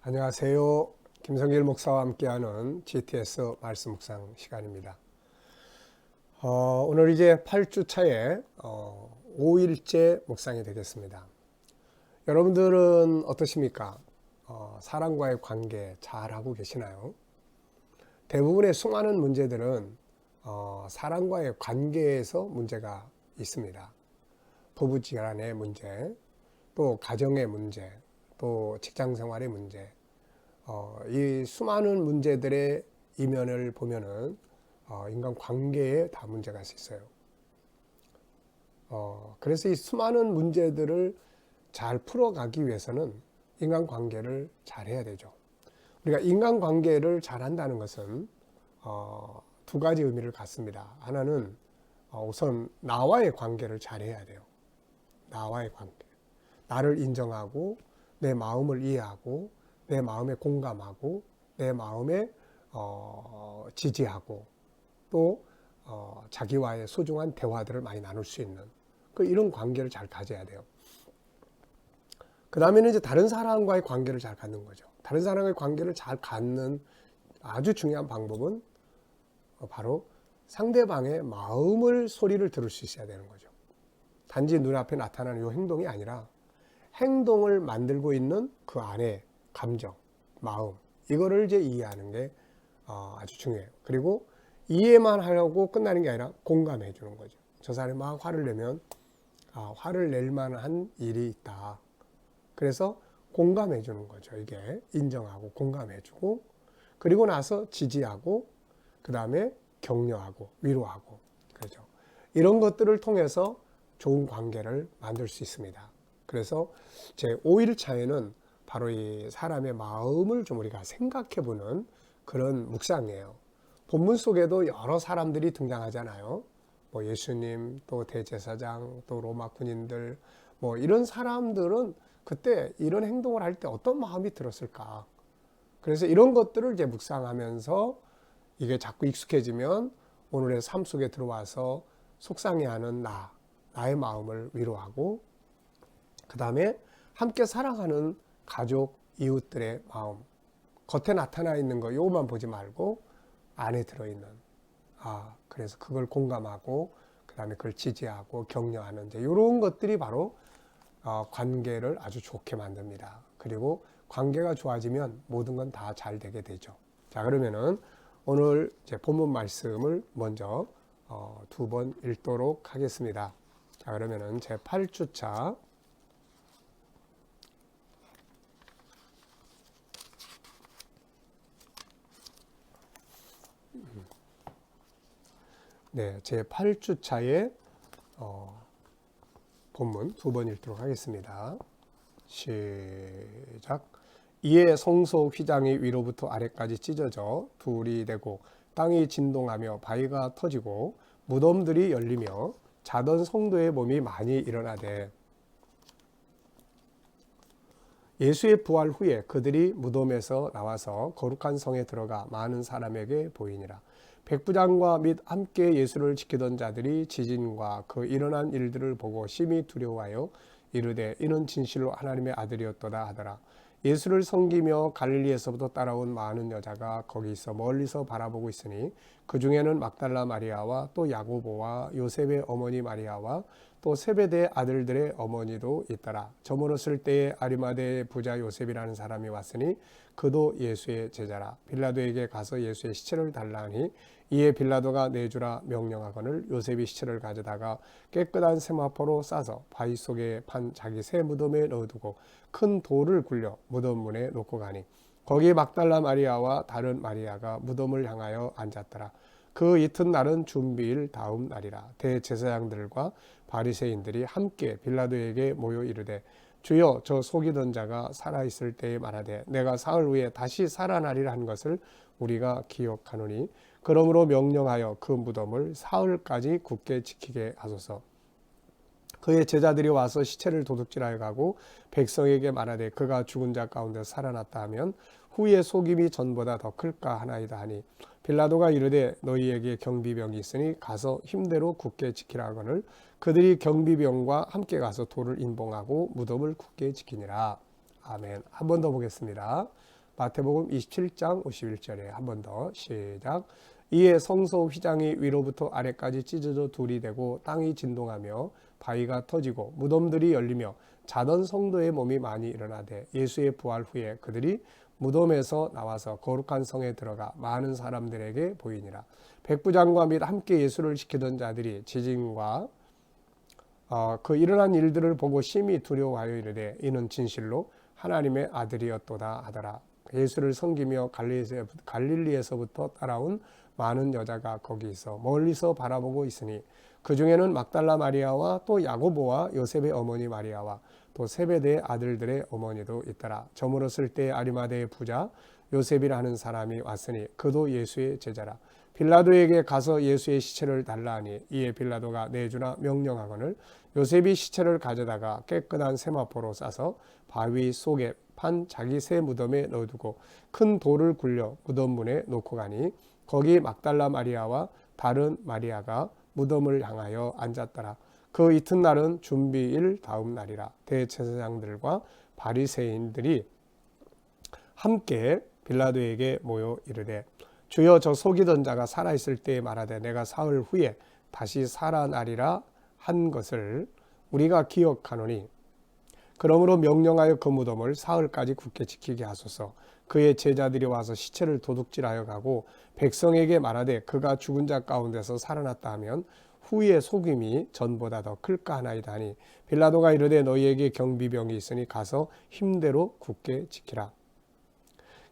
안녕하세요. 김성길 목사와 함께하는 GTS 말씀 묵상 시간입니다. 오늘 이제 8주 차에 5일째 묵상이 되겠습니다. 여러분들은 어떠십니까? 사람과의 관계 잘 하고 계시나요? 대부분의 수많은 문제들은 사람과의 관계에서 문제가 있습니다. 부부지간의 문제, 또 가정의 문제, 또 직장생활의 문제, 이 수많은 문제들의 이면을 보면은 인간 관계에 다 문제가 있어요. 그래서 이 수많은 문제들을 잘 풀어가기 위해서는 인간 관계를 잘 해야 되죠. 우리가 인간 관계를 잘 한다는 것은 두 가지 의미를 갖습니다. 하나는 우선 나와의 관계를 잘 해야 돼요. 나와의 관계. 나를 인정하고 내 마음을 이해하고 내 마음에 공감하고 내 마음에 지지하고 또 자기와의 소중한 대화들을 많이 나눌 수 있는 이런 관계를 잘 가져야 돼요. 그 다음에는 이제 다른 사람과의 관계를 잘 갖는 거죠. 다른 사람과의 관계를 잘 갖는 아주 중요한 방법은 바로 상대방의 마음을 소리를 들을 수 있어야 되는 거죠. 단지 눈앞에 나타나는 이 행동이 아니라 행동을 만들고 있는 그 안에 감정, 마음, 이거를 이제 이해하는 게 아주 중요해요. 그리고 이해만 하려고 끝나는 게 아니라 공감해 주는 거죠. 저 사람이 막 화를 내면 화를 낼 만한 일이 있다. 그래서 공감해 주는 거죠. 이게 인정하고 공감해 주고 그리고 나서 지지하고 그 다음에 격려하고 위로하고 그렇죠. 이런 것들을 통해서 좋은 관계를 만들 수 있습니다. 그래서 제 5일차에는 바로 이 사람의 마음을 좀 우리가 생각해 보는 그런 묵상이에요. 본문 속에도 여러 사람들이 등장하잖아요. 뭐 예수님, 또 대제사장, 또 로마 군인들, 뭐 이런 사람들은 그때 이런 행동을 할 때 어떤 마음이 들었을까? 그래서 이런 것들을 이제 묵상하면서 이게 자꾸 익숙해지면 오늘의 삶 속에 들어와서 속상해하는 나의 마음을 위로하고 그 다음에 함께 살아가는 가족, 이웃들의 마음, 겉에 나타나 있는 거 요것만 보지 말고 안에 들어있는 그래서 그걸 공감하고 그 다음에 그걸 지지하고 격려하는 이제 이런 것들이 바로 관계를 아주 좋게 만듭니다. 그리고 관계가 좋아지면 모든 건 다 잘 되게 되죠. 자, 그러면은 오늘 제 본문 말씀을 먼저 두 번 읽도록 하겠습니다. 자, 그러면은 제 8주차 네, 제 8주차에 본문 두 번 읽도록 하겠습니다. 시작. 이에 성소 휘장이 위로부터 아래까지 찢어져 둘이 되고 땅이 진동하며 바위가 터지고 무덤들이 열리며 자던 성도의 몸이 많이 일어나되 예수의 부활 후에 그들이 무덤에서 나와서 거룩한 성에 들어가 많은 사람에게 보이니라. 백부장과 및 함께 예수를 지키던 자들이 지진과 그 일어난 일들을 보고 심히 두려워하여 이르되 이는 진실로 하나님의 아들이었도다 하더라. 예수를 섬기며 갈릴리에서부터 따라온 많은 여자가 거기 있어 멀리서 바라보고 있으니 그 중에는 막달라 마리아와 또 야고보와 요셉의 어머니 마리아와 또 세베대의 아들들의 어머니도 있더라. 저물었을 때에 아리마대의 부자 요셉이라는 사람이 왔으니 그도 예수의 제자라. 빌라도에게 가서 예수의 시체를 달라 하니 이에 빌라도가 내주라 명령하거늘 요셉이 시체를 가져다가 깨끗한 세마포로 싸서 바위 속에 판 자기 새 무덤에 넣어두고 큰 돌을 굴려 무덤 문에 놓고 가니 거기 막달라 마리아와 다른 마리아가 무덤을 향하여 앉았더라. 그 이튿날은 준비일 다음 날이라. 대제사장들과 바리새인들이 함께 빌라도에게 모여 이르되 주여 저 속이던 자가 살아있을 때에 말하되 내가 사흘 후에 다시 살아나리라 한 것을 우리가 기억하노니 그러므로 명령하여 그 무덤을 사흘까지 굳게 지키게 하소서. 그의 제자들이 와서 시체를 도둑질하여 가고 백성에게 말하되 그가 죽은 자 가운데 살아났다 하면 후에 속임이 전보다 더 클까 하나이다 하니 빌라도가 이르되 너희에게 경비병이 있으니 가서 힘대로 굳게 지키라 하거늘 그들이 경비병과 함께 가서 돌을 인봉하고 무덤을 굳게 지키니라. 아멘. 한 번 더 보겠습니다. 마태복음 27장 51절에 한 번 더 시작. 이에 성소 휘장이 위로부터 아래까지 찢어져 둘이 되고 땅이 진동하며 바위가 터지고 무덤들이 열리며 자던 성도의 몸이 많이 일어나되 예수의 부활 후에 그들이 무덤에서 나와서 거룩한 성에 들어가 많은 사람들에게 보이니라. 백부장과 및 함께 예수를 지키던 자들이 지진과 그 일어난 일들을 보고 심히 두려워하여 이르되 이는 진실로 하나님의 아들이었도다 하더라. 예수를 섬기며 갈릴리에서부터 따라온 많은 여자가 거기 있어 멀리서 바라보고 있으니 그 중에는 막달라 마리아와 또 야고보와 요셉의 어머니 마리아와 또 세베대의 아들들의 어머니도 있더라. 저물었을 때 아리마대의 부자 요셉이라 하는 사람이 왔으니 그도 예수의 제자라. 빌라도에게 가서 예수의 시체를 달라 하니 이에 빌라도가 내주나 명령하거늘 요셉이 시체를 가져다가 깨끗한 세마포로 싸서 바위 속에 판 자기 새 무덤에 넣어두고 큰 돌을 굴려 무덤 문에 놓고 가니 거기 막달라 마리아와 다른 마리아가 무덤을 향하여 앉았더라. 그 이튿날은 준비일 다음 날이라. 대제사장들과 바리새인들이 함께 빌라도에게 모여 이르되 주여 저 속이던 자가 살아있을 때에 말하되 내가 사흘 후에 다시 살아나리라 한 것을 우리가 기억하노니 그러므로 명령하여 그 무덤을 사흘까지 굳게 지키게 하소서. 그의 제자들이 와서 시체를 도둑질하여 가고 백성에게 말하되 그가 죽은 자 가운데서 살아났다 하면 후에 속임이 전보다 더 클까 하나이다 하니 빌라도가 이르되 너희에게 경비병이 있으니 가서 힘대로 굳게 지키라.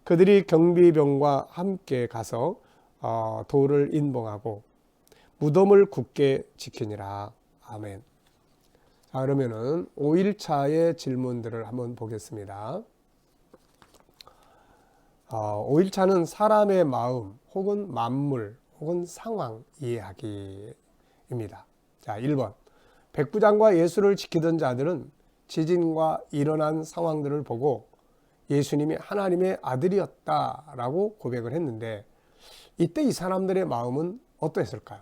그들이 경비병과 함께 가서 돌을 인봉하고 무덤을 굳게 지키니라. 아멘. 자, 그러면은 5일차의 질문들을 한번 보겠습니다. 5일차는 사람의 마음 혹은 만물 혹은 상황 이해하기입니다. 자, 1번. 백부장과 예수를 지키던 자들은 지진과 일어난 상황들을 보고 예수님이 하나님의 아들이었다라고 고백을 했는데 이때 이 사람들의 마음은 어떠했을까요?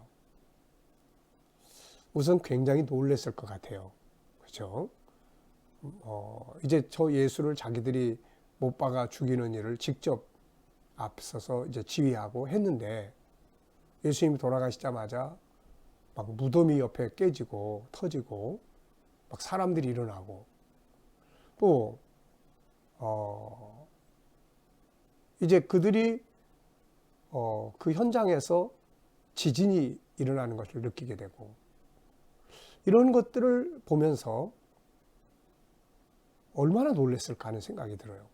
우선 굉장히 놀랐을 것 같아요. 그렇죠? 이제 저 예수를 자기들이 못 박아 죽이는 일을 직접 앞서서 이제 지휘하고 했는데 예수님이 돌아가시자마자 막 무덤이 옆에 깨지고 터지고 막 사람들이 일어나고 또 이제 그들이 그 현장에서 지진이 일어나는 것을 느끼게 되고 이런 것들을 보면서 얼마나 놀랐을까 하는 생각이 들어요.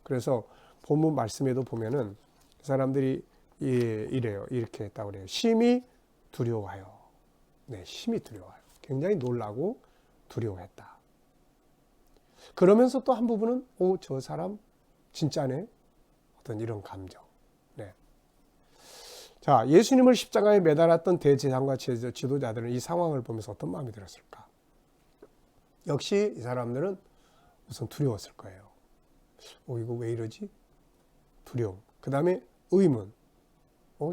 그래서 본문 말씀에도 보면은 사람들이 이래요. 이렇게 했다고 그래요. 심히 두려워하여. 네, 심히 두려워하여. 굉장히 놀라고 두려워했다. 그러면서 또 한 부분은 저 사람 진짜네. 어떤 이런 감정. 네. 자, 예수님을 십자가에 매달았던 대제사장과 지도자들은 이 상황을 보면서 어떤 마음이 들었을까? 역시 이 사람들은 우선 두려웠을 거예요. 이거 왜 이러지? 두려움. 그 다음에 의문.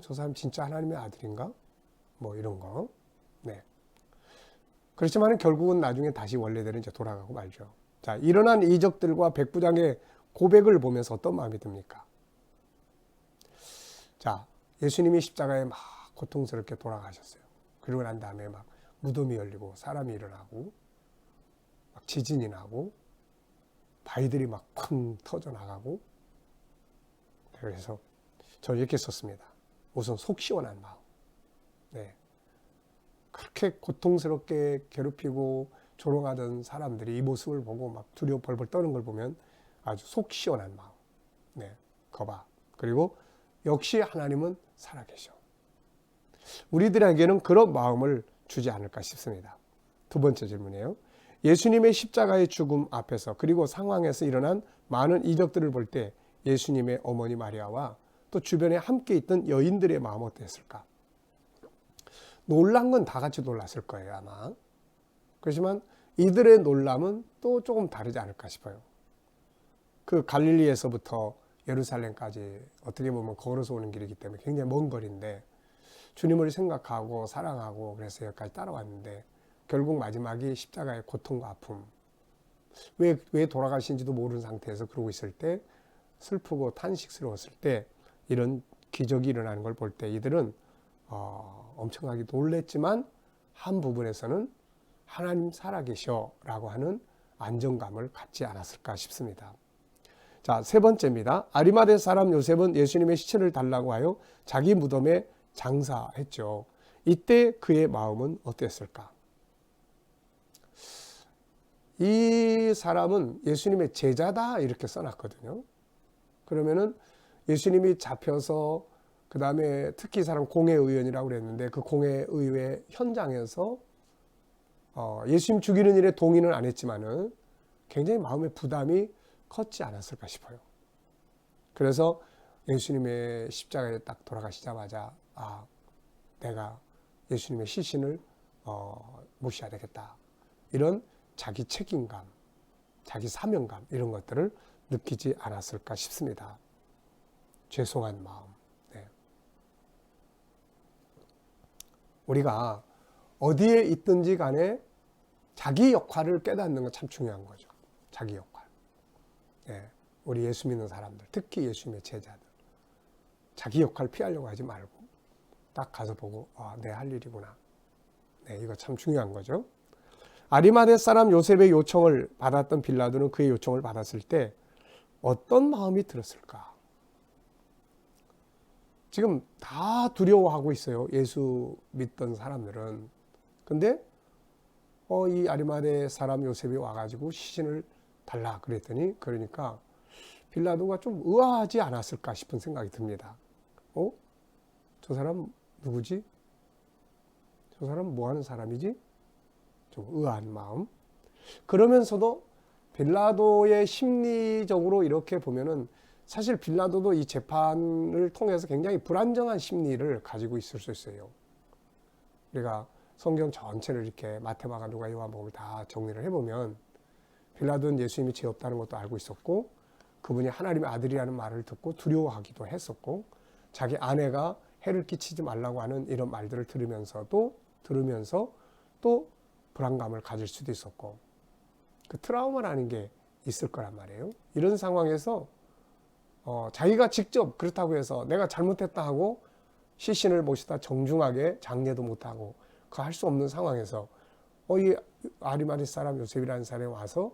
저 사람 진짜 하나님의 아들인가? 뭐 이런 거. 네. 그렇지만 결국은 나중에 다시 원래대로 이제 돌아가고 말죠. 자, 일어난 이적들과 백부장의 고백을 보면서 어떤 마음이 듭니까? 자, 예수님이 십자가에 막 고통스럽게 돌아가셨어요. 그러고 난 다음에 막 무덤이 열리고 사람이 일어나고 막 지진이 나고 바위들이 막 쿵 터져 나가고 그래서 저는 이렇게 썼습니다. 우선 속 시원한 마음. 네. 그렇게 고통스럽게 괴롭히고 조롱하던 사람들이 이 모습을 보고 막 두려워 벌벌 떠는 걸 보면 아주 속 시원한 마음. 네. 거봐. 그리고 역시 하나님은 살아계셔. 우리들에게는 그런 마음을 주지 않을까 싶습니다. 두 번째 질문이에요. 예수님의 십자가의 죽음 앞에서 그리고 상황에서 일어난 많은 이적들을 볼 때 예수님의 어머니 마리아와 또 주변에 함께 있던 여인들의 마음 어땠을까? 놀란 건 다 같이 놀랐을 거예요, 아마. 그렇지만 이들의 놀람은 또 조금 다르지 않을까 싶어요. 그 갈릴리에서부터 예루살렘까지 어떻게 보면 걸어서 오는 길이기 때문에 굉장히 먼 거리인데 주님을 생각하고 사랑하고 그래서 여기까지 따라왔는데 결국 마지막이 십자가의 고통과 아픔. 왜 돌아가신지도 모르는 상태에서 그러고 있을 때, 슬프고 탄식스러웠을 때 이런 기적이 일어나는 걸 볼 때 이들은 엄청나게 놀랬지만 한 부분에서는 하나님 살아계셔 라고 하는 안정감을 갖지 않았을까 싶습니다. 자, 세 번째입니다. 아리마대 사람 요셉은 예수님의 시체를 달라고 하여 자기 무덤에 장사했죠. 이때 그의 마음은 어땠을까? 이 사람은 예수님의 제자다 이렇게 써놨거든요. 그러면은 예수님이 잡혀서 그 다음에 특히 이 사람 공회의원이라고 그랬는데 그 공회의회 현장에서 예수님 죽이는 일에 동의는 안 했지만은 굉장히 마음의 부담이 컸지 않았을까 싶어요. 그래서 예수님의 십자가에 딱 돌아가시자마자 내가 예수님의 시신을 모셔야 되겠다. 이런 자기 책임감, 자기 사명감 이런 것들을 느끼지 않았을까 싶습니다. 죄송한 마음. 네. 우리가 어디에 있든지 간에 자기 역할을 깨닫는 건 참 중요한 거죠. 자기 역할. 네. 우리 예수 믿는 사람들, 특히 예수님의 제자들. 자기 역할 피하려고 하지 말고 딱 가서 보고 내 할 일이구나. 네, 이거 참 중요한 거죠. 아리마대 사람 요셉의 요청을 받았던 빌라도는 그의 요청을 받았을 때 어떤 마음이 들었을까? 지금 다 두려워하고 있어요. 예수 믿던 사람들은. 근데 이 아리마대 사람 요셉이 와가지고 시신을 달라 그랬더니 그러니까 빌라도가 좀 의아하지 않았을까 싶은 생각이 듭니다. 저 사람 누구지? 저 사람 뭐 하는 사람이지? 좀 의아한 마음. 그러면서도 빌라도의 심리적으로 이렇게 보면은 사실 빌라도도 이 재판을 통해서 굉장히 불안정한 심리를 가지고 있을 수 있어요. 우리가 성경 전체를 이렇게 마태마가 누가 요한복음을 다 정리를 해보면 빌라도는 예수님이 죄 없다는 것도 알고 있었고 그분이 하나님의 아들이라는 말을 듣고 두려워하기도 했었고 자기 아내가 해를 끼치지 말라고 하는 이런 말들을 들으면서 또 불안감을 가질 수도 있었고 그 트라우마라는 게 있을 거란 말이에요. 이런 상황에서 자기가 직접 그렇다고 해서 내가 잘못했다 하고 시신을 모시다 정중하게 장례도 못하고 그 할 수 없는 상황에서 이 아리마대 사람 요셉이라는 사람이 와서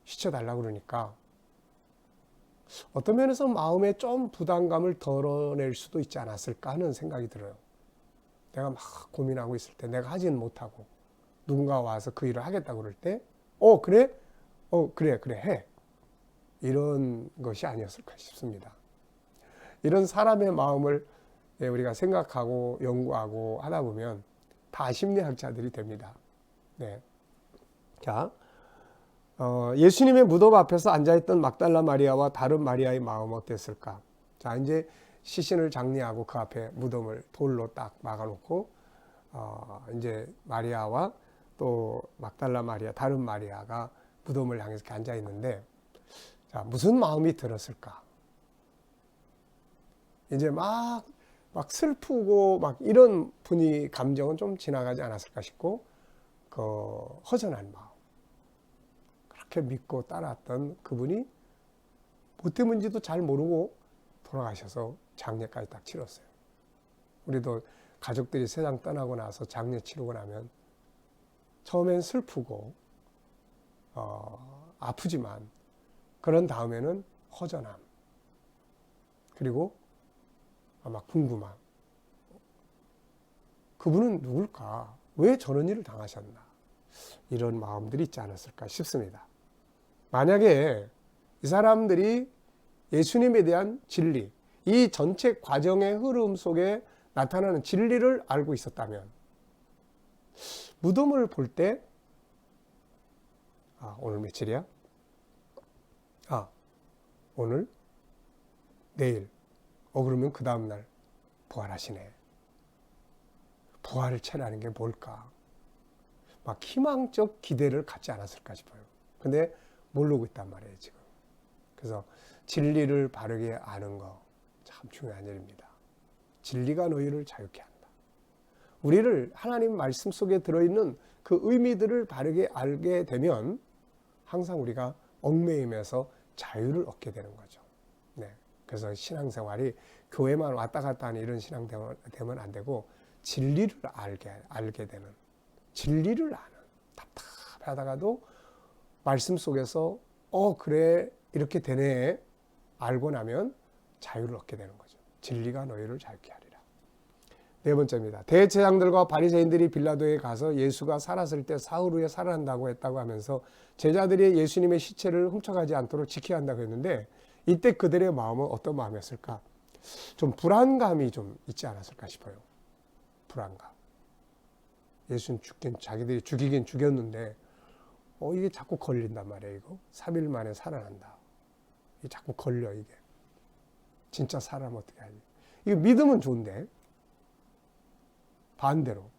시체 달라고 그러니까 어떤 면에서 마음에 좀 부담감을 덜어낼 수도 있지 않았을까 하는 생각이 들어요. 내가 막 고민하고 있을 때 내가 하지는 못하고 누군가 와서 그 일을 하겠다고 그럴 때 그래? 그래 해. 이런 것이 아니었을까 싶습니다. 이런 사람의 마음을 우리가 생각하고 연구하고 하다 보면 다 심리학자들이 됩니다. 네. 자, 예수님의 무덤 앞에서 앉아있던 막달라 마리아와 다른 마리아의 마음은 어땠을까? 자, 이제 시신을 장례하고 그 앞에 무덤을 돌로 딱 막아놓고 이제 마리아와 또 막달라 마리아, 다른 마리아가 무덤을 향해서 이렇게 앉아있는데 자, 무슨 마음이 들었을까? 이제 막 슬프고 막 이런 감정은 좀 지나가지 않았을까 싶고 그 허전한 마음. 그렇게 믿고 따랐던 그분이 뭐 때문인지도 잘 모르고 돌아가셔서 장례까지 딱 치렀어요. 우리도 가족들이 세상 떠나고 나서 장례 치르고 나면 처음엔 슬프고 아프지만 그런 다음에는 허전함 그리고 아마 궁금함. 그분은 누굴까? 왜 저런 일을 당하셨나? 이런 마음들이 있지 않았을까 싶습니다. 만약에 이 사람들이 예수님에 대한 진리, 이 전체 과정의 흐름 속에 나타나는 진리를 알고 있었다면 무덤을 볼 때 오늘 며칠이야? 오늘? 내일? 그러면 그 다음날 부활하시네. 부활을 체라는 게 뭘까? 막 희망적 기대를 갖지 않았을까 싶어요. 근데 모르고 있단 말이에요, 지금. 그래서 진리를 바르게 아는 거 참 중요한 일입니다. 진리가 너희를 자유케 한다. 우리를 하나님 말씀 속에 들어있는 그 의미들을 바르게 알게 되면 항상 우리가 얽매임에서 자유를 얻게 되는 거죠. 네. 그래서 신앙생활이 교회만 왔다 갔다 하는 이런 신앙되면 안 되고 진리를 알게 되는, 진리를 아는, 답답하다가도 말씀 속에서 그래 이렇게 되네 알고 나면 자유를 얻게 되는 거죠. 진리가 너희를 자유케 하리라. 네 번째입니다. 대제사장들과 바리새인들이 빌라도에 가서 예수가 살았을 때 사흘 후에 살아난다고 했다고 하면서 제자들이 예수님의 시체를 훔쳐가지 않도록 지켜야 한다고 했는데, 이때 그들의 마음은 어떤 마음이었을까? 좀 불안감이 좀 있지 않았을까 싶어요. 불안감. 예수는 자기들이 죽이긴 죽였는데 이게 자꾸 걸린단 말이에요. 이거 3일 만에 살아난다. 이게 자꾸 걸려. 이게 진짜 사람 어떻게 하지? 이거 믿으면 좋은데 반대로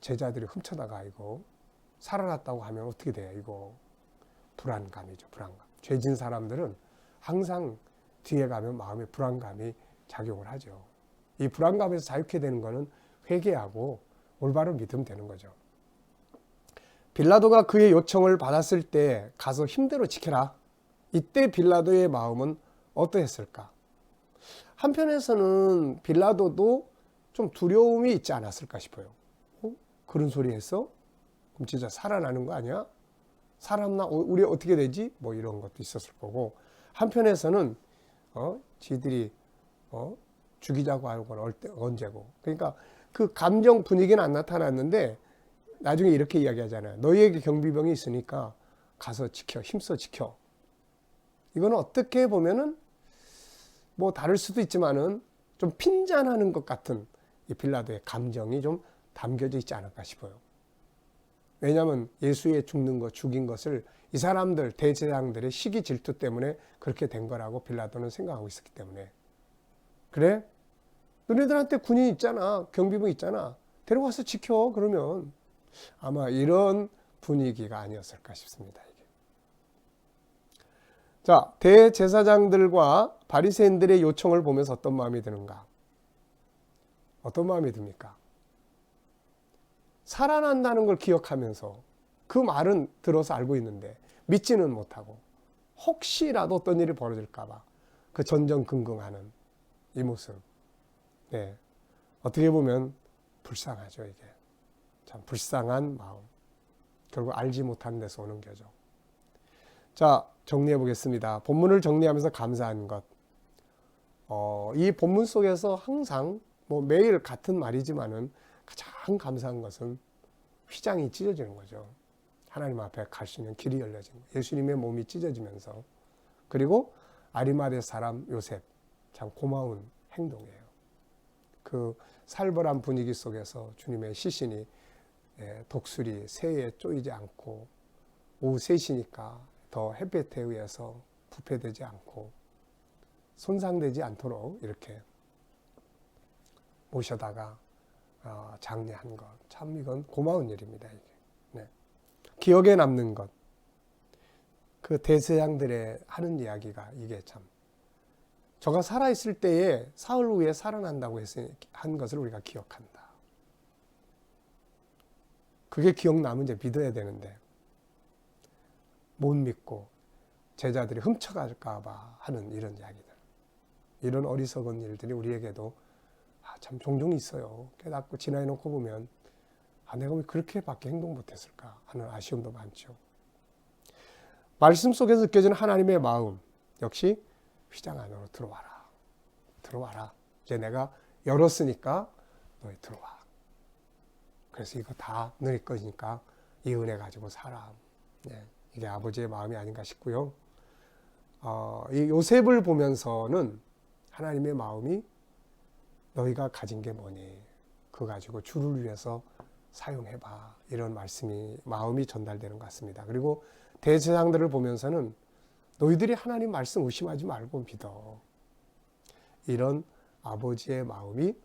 제자들이 훔쳐다가 이거 살아났다고 하면 어떻게 돼요? 이거 불안감이죠. 불안감. 죄진 사람들은 항상 뒤에 가면 마음에 불안감이 작용을 하죠. 이 불안감에서 자유케 되는 거는 회개하고 올바른 믿음 되는 거죠. 빌라도가 그의 요청을 받았을 때 가서 힘대로 지켜라. 이때 빌라도의 마음은 어떠했을까? 한편에서는 빌라도도 좀 두려움이 있지 않았을까 싶어요. 그런 소리 했어? 그럼 진짜 살아나는 거 아니야? 살았나? 우리 어떻게 되지? 뭐 이런 것도 있었을 거고, 한편에서는 지들이 죽이자고 하는 건 언제고. 그러니까 그 감정 분위기는 안 나타났는데 나중에 이렇게 이야기하잖아요. 너희에게 경비병이 있으니까 가서 지켜, 힘써 지켜. 이거는 어떻게 보면은 뭐 다를 수도 있지만은 좀 핀잔하는 것 같은 이 빌라도의 감정이 좀 담겨져 있지 않을까 싶어요. 왜냐하면 예수의 죽인 것을 이 사람들, 대제사장들의 시기 질투 때문에 그렇게 된 거라고 빌라도는 생각하고 있었기 때문에. 그래? 너네들한테 군인 있잖아. 경비병 있잖아. 데려가서 지켜. 그러면 아마 이런 분위기가 아니었을까 싶습니다. 이게. 자, 대제사장들과 바리새인들의 요청을 보면서 어떤 마음이 드는가? 어떤 마음이 듭니까? 살아난다는 걸 기억하면서 그 말은 들어서 알고 있는데 믿지는 못하고 혹시라도 어떤 일이 벌어질까 봐 그 전전긍긍하는 이 모습. 네. 어떻게 보면 불쌍하죠, 이게. 참 불쌍한 마음. 결국 알지 못한 데서 오는 거죠. 자, 정리해 보겠습니다. 본문을 정리하면서 감사한 것. 이 본문 속에서 항상 뭐 매일 같은 말이지만은 가장 감사한 것은 휘장이 찢어지는 거죠. 하나님 앞에 갈 수 있는 길이 열려지는 거예요. 예수님의 몸이 찢어지면서. 그리고 아리마대 사람 요셉, 참 고마운 행동이에요. 그 살벌한 분위기 속에서 주님의 시신이 독수리, 새에 쪼이지 않고 오후 3시니까 더 햇볕에 의해서 부패되지 않고 손상되지 않도록 이렇게 모셔다가 장례한 것. 참 이건 고마운 일입니다. 이게. 네. 기억에 남는 것. 그 대제사장들의 하는 이야기가 이게 참. 저가 살아있을 때에 사흘 후에 살아난다고 한 것을 우리가 기억한다. 그게 기억 나면 이제 믿어야 되는데 못 믿고 제자들이 훔쳐갈까 봐 하는 이런 이야기들. 이런 어리석은 일들이 우리에게도 참 종종 있어요. 깨닫고 지나해 놓고 보면 내가 왜 그렇게밖에 행동 못했을까 하는 아쉬움도 많죠. 말씀 속에서 느껴지는 하나님의 마음 역시 휘장 안으로 들어와라. 들어와라. 이제 내가 열었으니까 너희 들어와. 그래서 이거 다 너희 거니까 이 은혜 가지고 살아. 네, 이게 아버지의 마음이 아닌가 싶고요. 이 요셉을 보면서는 하나님의 마음이 너희가 가진 게 뭐니? 그거 가지고 주를 위해서 사용해봐. 이런 마음이 전달되는 것 같습니다. 그리고 대제사장들을 보면서는 너희들이 하나님 말씀 의심하지 말고 믿어. 이런 아버지의 마음이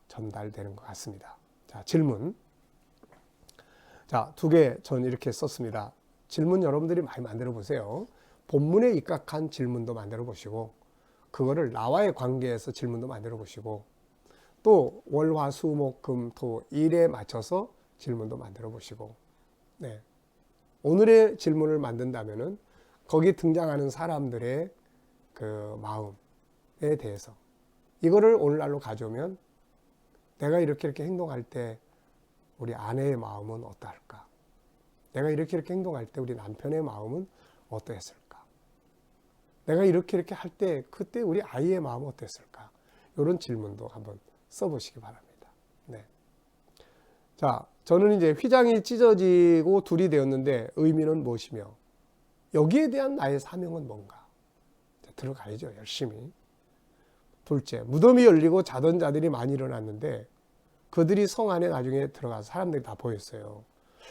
전달되는 것 같습니다. 자, 질문. 자, 2개 전 이렇게 썼습니다. 질문 여러분들이 많이 만들어 보세요. 본문에 입각한 질문도 만들어 보시고, 그거를 나와의 관계에서 질문도 만들어 보시고, 또 월, 화, 수, 목, 금, 토, 일에 맞춰서 질문도 만들어 보시고, 네. 오늘의 질문을 만든다면은 거기에 등장하는 사람들의 그 마음에 대해서 이거를 오늘날로 가져오면 내가 이렇게 행동할 때 우리 아내의 마음은 어떠할까? 내가 이렇게 행동할 때 우리 남편의 마음은 어떠했을까? 내가 이렇게 할 때 그때 우리 아이의 마음은 어땠을까? 이런 질문도 한번 써보시기 바랍니다. 네. 자, 저는 이제 휘장이 찢어지고 둘이 되었는데 의미는 무엇이며 여기에 대한 나의 사명은 뭔가? 들어가야죠, 열심히. 둘째, 무덤이 열리고 자던 자들이 많이 일어났는데 그들이 성 안에 나중에 들어가서 사람들이 다 보였어요.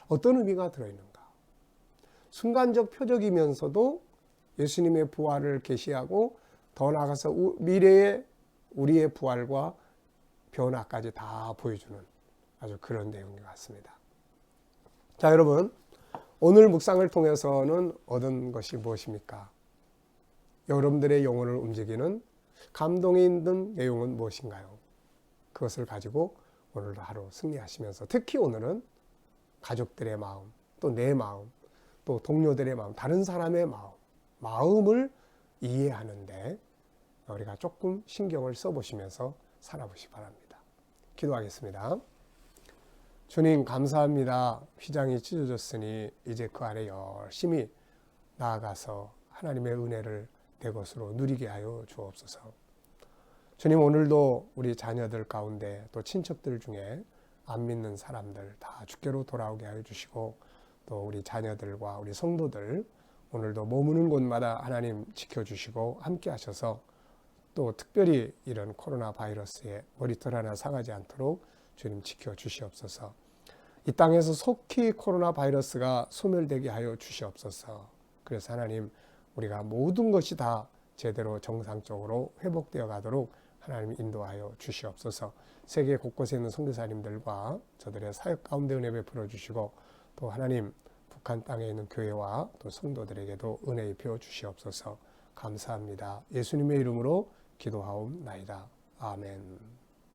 어떤 의미가 들어있는가? 순간적 표적이면서도 예수님의 부활을 계시하고 더 나아가서 미래의 우리의 부활과 변화까지 다 보여주는 아주 그런 내용인 것 같습니다. 자, 여러분, 오늘 묵상을 통해서는 얻은 것이 무엇입니까? 여러분들의 영혼을 움직이는 감동이 있는 내용은 무엇인가요? 그것을 가지고 오늘도 하루 승리하시면서 특히 오늘은 가족들의 마음, 또 내 마음, 또 동료들의 마음, 다른 사람의 마음을 이해하는데 우리가 조금 신경을 써보시면서 살아보시기 바랍니다. 기도하겠습니다. 주님 감사합니다. 휘장이 찢어졌으니 이제 그 안에 열심히 나아가서 하나님의 은혜를 내 것으로 누리게 하여 주옵소서. 주님 오늘도 우리 자녀들 가운데 또 친척들 중에 안 믿는 사람들 다 주께로 돌아오게 하여 주시고 또 우리 자녀들과 우리 성도들 오늘도 머무는 곳마다 하나님 지켜주시고 함께 하셔서 또 특별히 이런 코로나 바이러스에 머리털 하나 상하지 않도록 주님 지켜주시옵소서. 이 땅에서 속히 코로나 바이러스가 소멸되게 하여 주시옵소서. 그래서 하나님 우리가 모든 것이 다 제대로 정상적으로 회복되어 가도록 하나님 인도하여 주시옵소서. 세계 곳곳에 있는 선교사님들과 저들의 사역 가운데 은혜 베풀어 주시고 또 하나님 북한 땅에 있는 교회와 또 성도들에게도 은혜 입혀 주시옵소서. 감사합니다. 예수님의 이름으로 기도하옵나이다. 아멘.